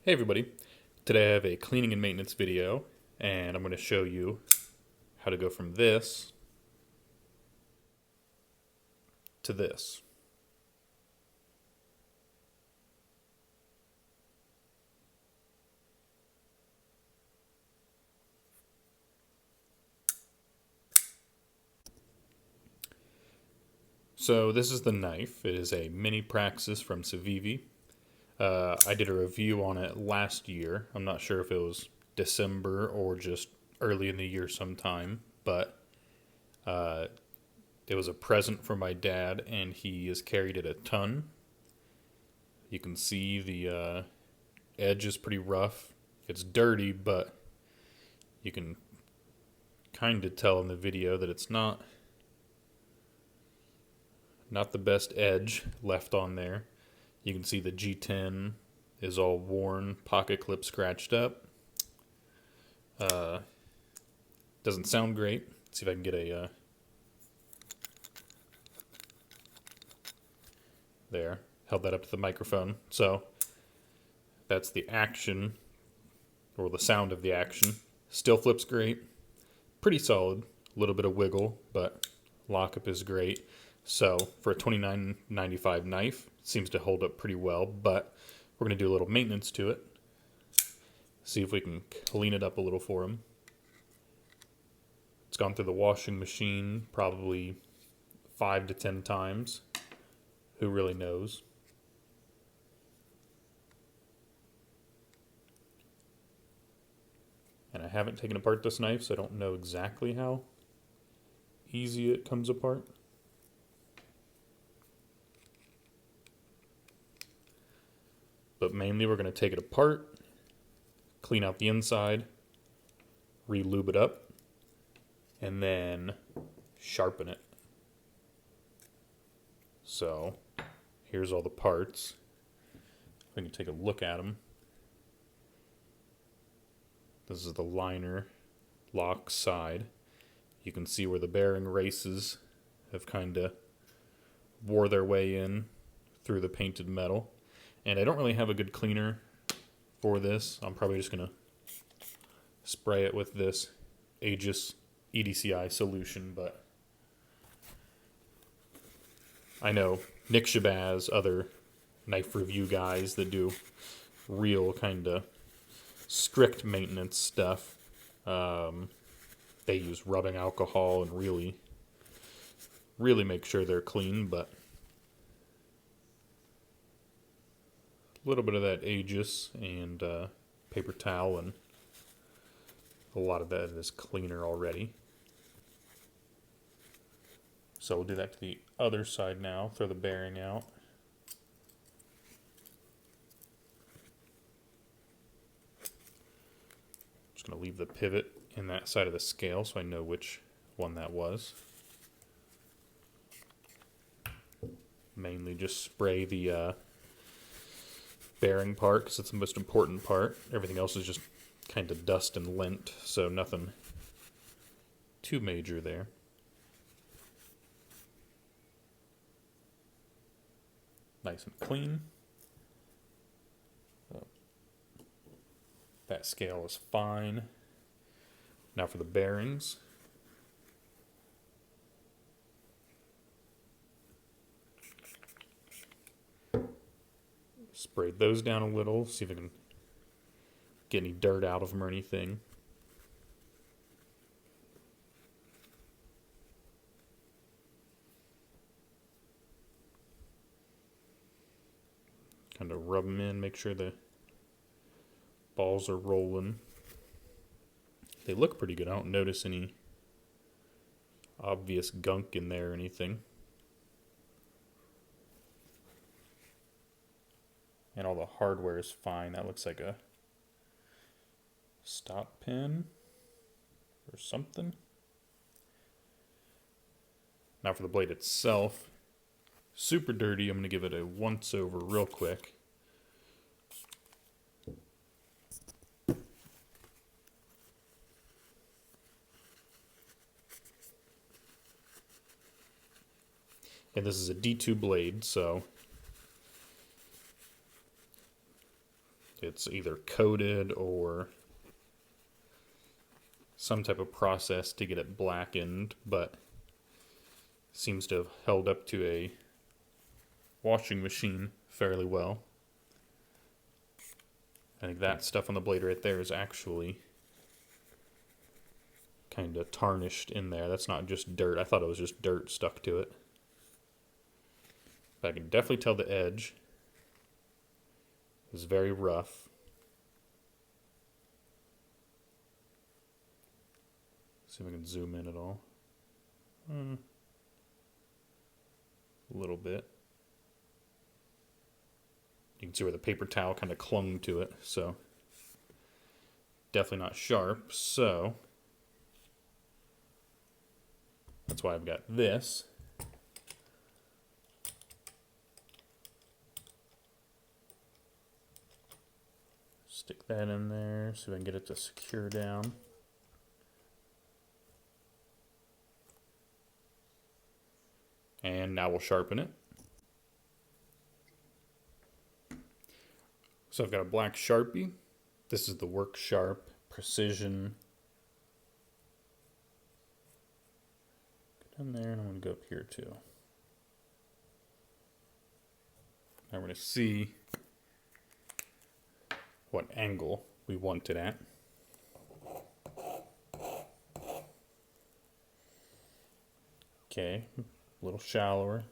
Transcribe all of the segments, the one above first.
Hey everybody, today I have a cleaning and maintenance video and I'm going to show you how to go from this to this. So this is the knife. It is a Mini Praxis from Civivi. I did a review on it last year. I'm not sure if it was December or just early in the year sometime, but it was a present for my dad and he has carried it a ton. You can see the edge is pretty rough. It's dirty, but you can kind of tell in the video that it's not the best edge left on there. You can see the G10 is all worn, pocket clip scratched up. Doesn't sound great. Let's see if I can get a there. Held that up to the microphone. So that's the action, or the sound of the action. Still flips great. Pretty solid. A little bit of wiggle, but lockup is great. So for a $29.95 knife, it seems to hold up pretty well, but we're going to do a little maintenance to it. See if we can clean it up a little for him. It's gone through the washing machine probably 5 to 10 times. Who really knows? And I haven't taken apart this knife, so I don't know exactly how easy it comes apart. But mainly we're going to take it apart, clean out the inside, re-lube it up, and then sharpen it. So here's all the parts. We can take a look at them. This is the liner lock side. You can see where the bearing races have kind of wore their way in through the painted metal. And I don't really have a good cleaner for this. I'm probably just going to spray it with this Aegis EDCI solution, but I know Nick Shabazz, other knife review guys that do real kind of strict maintenance stuff, they use rubbing alcohol and really make sure they're clean, but a little bit of that Aegis and paper towel, and a lot of that is cleaner already. So we'll do that to the other side now. Throw the bearing out. Just going to leave the pivot in that side of the scale so I know which one that was. Mainly just spray the bearing part because it's the most important part. Everything else is just kind of dust and lint, so nothing too major there. Nice and clean. So that scale is fine. Now for the bearings. Sprayed those down a little, see if I can get any dirt out of them or anything. Kind of rub them in, make sure the balls are rolling. They look pretty good. I don't notice any obvious gunk in there or anything. And all the hardware is fine. That looks like a stop pin or something. Now for the blade itself. Super dirty. I'm going to give it a once over real quick. And this is a D2 blade, so It's either coated or some type of process to get it blackened, but seems to have held up to a washing machine fairly well. I think that stuff on the blade right there is actually kind of tarnished in there. That's not just dirt. I thought it was just dirt stuck to it. But I can definitely tell the edge is very rough. See if I can zoom in at all. A little bit. You can see where the paper towel kind of clung to it, so definitely not sharp. So that's why I've got this. Stick that in there so I can get it to secure down. And now we'll sharpen it. So I've got a black Sharpie. This is the Work Sharp Precision. Go down there, and I'm going to go up here too. Now we're going to see what angle we want it at. Okay, a little shallower.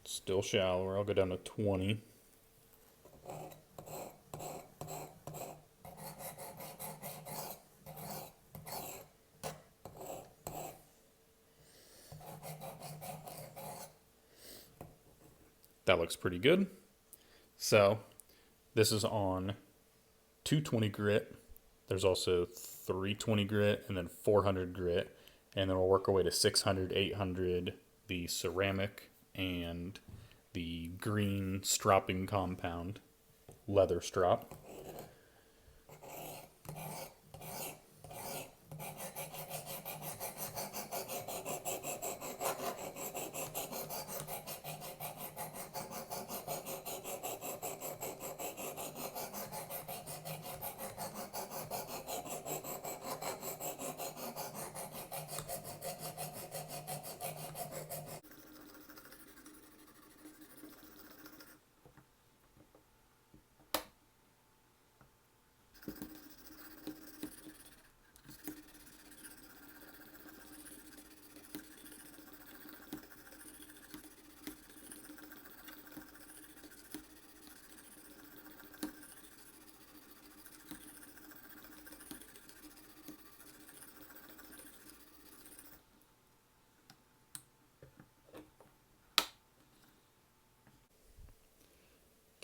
Still shallower. I'll go down to 20. That looks pretty good. So this is on 220 grit. There's also 320 grit and then 400 grit. And then we'll work our way to 600, 800, the ceramic, and the green stropping compound, leather strop.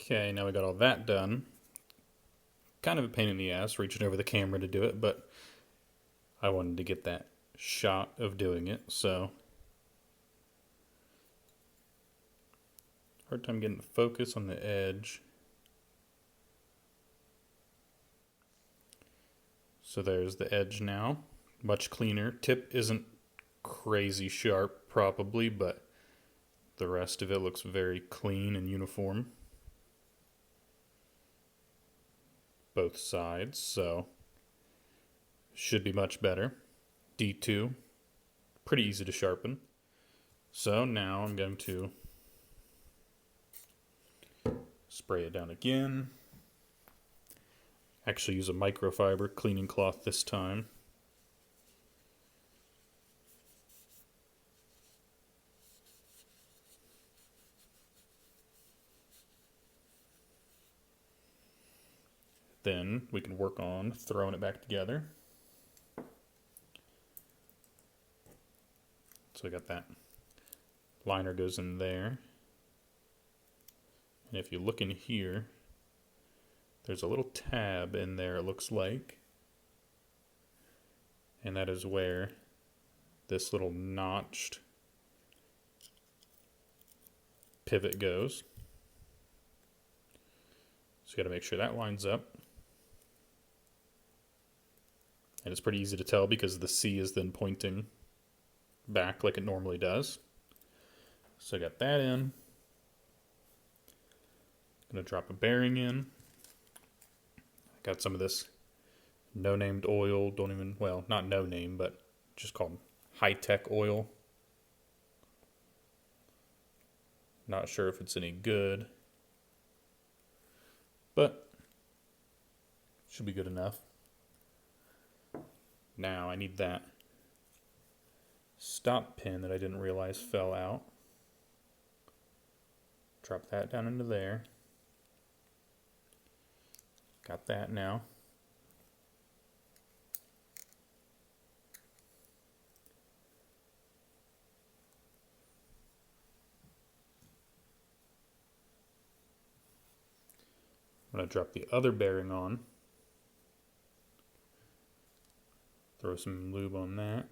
Okay, now we got all that done. Kind of a pain in the ass reaching over the camera to do it, but I wanted to get that shot of doing it, so hard time getting the focus on the edge. So there's the edge now, much cleaner. Tip isn't crazy sharp probably, but the rest of it looks very clean and uniform. Both sides, so should be much better. D2, pretty easy to sharpen. So now I'm going to spray it down again. Actually use a microfiber cleaning cloth this time. Then we can work on throwing it back together. So I got that liner goes in there. And if you look in here, there's a little tab in there, it looks like. And that is where this little notched pivot goes. So you got to make sure that lines up. And it's pretty easy to tell because the C is then pointing back like it normally does. So I got that in. Gonna drop a bearing in. I got some of this no-named oil, well, not no-name, but just called high-tech oil. Not sure if it's any good, but should be good enough. Now I need that stop pin that I didn't realize fell out. Drop that down into there. Got that now. I'm going to drop the other bearing on. Throw some lube on that.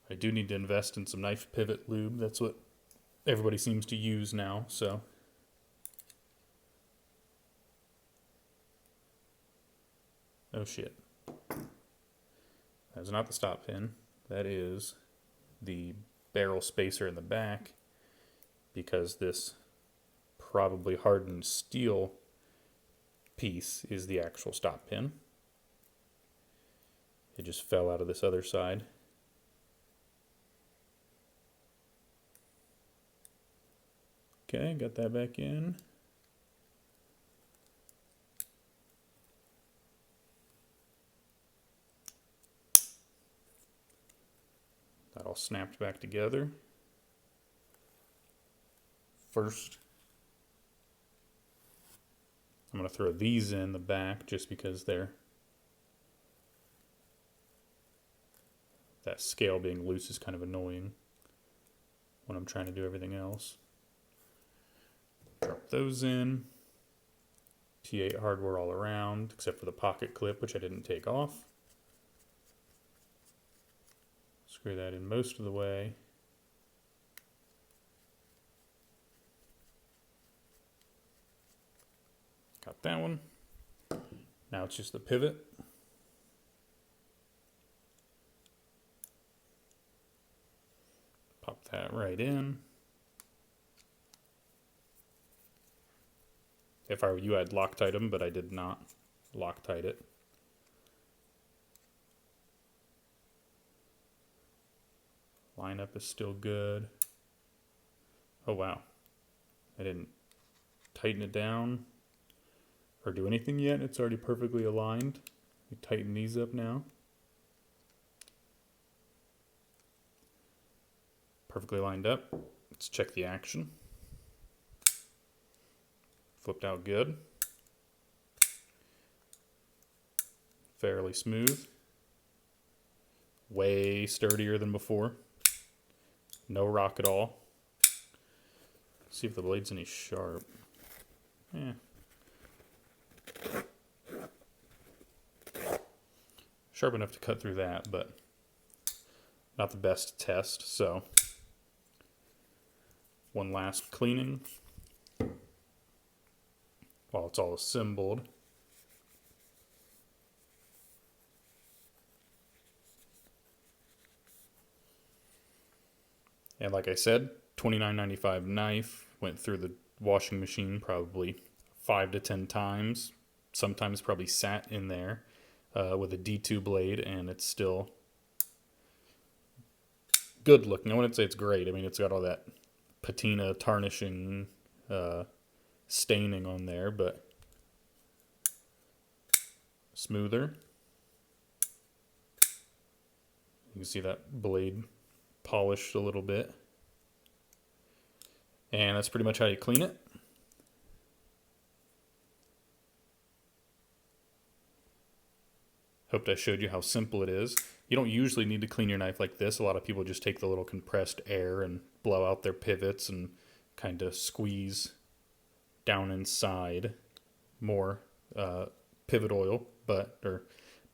I do need to invest in some knife pivot lube. That's what everybody seems to use now, so. Oh shit. That's not the stop pin. That is the barrel spacer in the back, because this probably hardened steel piece is the actual stop pin. It just fell out of this other side. Okay, got that back in. That all snapped back together. First, I'm going to throw these in the back just because that scale being loose is kind of annoying when I'm trying to do everything else. Drop those in. T8 hardware all around, except for the pocket clip, which I didn't take off. Screw that in most of the way. Got that one. Now it's just the pivot. Pop that right in. If I were you, I'd Loctite them, but I did not Loctite it. Lineup is still good. Oh wow. I didn't tighten it down or do anything yet. It's already perfectly aligned. We tighten these up now. Perfectly lined up. Let's check the action. Flipped out good. Fairly smooth. Way sturdier than before. No rock at all. See if the blade's any sharp. Yeah. Sharp enough to cut through that, but not the best test, so one last cleaning while it's all assembled. And like I said, $29.95 knife. Went through the washing machine probably 5 to 10 times. Sometimes probably sat in there with a D2 blade, and it's still good looking. I wouldn't say it's great. I mean, it's got all that patina tarnishing staining on there, but smoother. You can see that blade polished a little bit. And that's pretty much how you clean it. Hoped I showed you how simple it is. You don't usually need to clean your knife like this. A lot of people just take the little compressed air and blow out their pivots and kind of squeeze down inside more pivot oil, or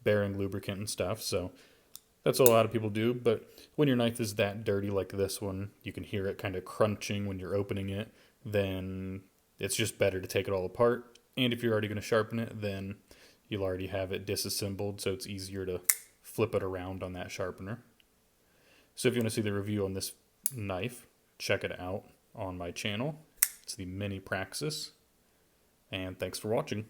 bearing lubricant and stuff. So that's what a lot of people do. But when your knife is that dirty like this one, you can hear it kind of crunching when you're opening it, then it's just better to take it all apart, And if you're already going to sharpen it, then you'll already have it disassembled, so it's easier to flip it around on that sharpener. So if you want to see the review on this knife, check it out on my channel. It's the Mini Praxis. And thanks for watching.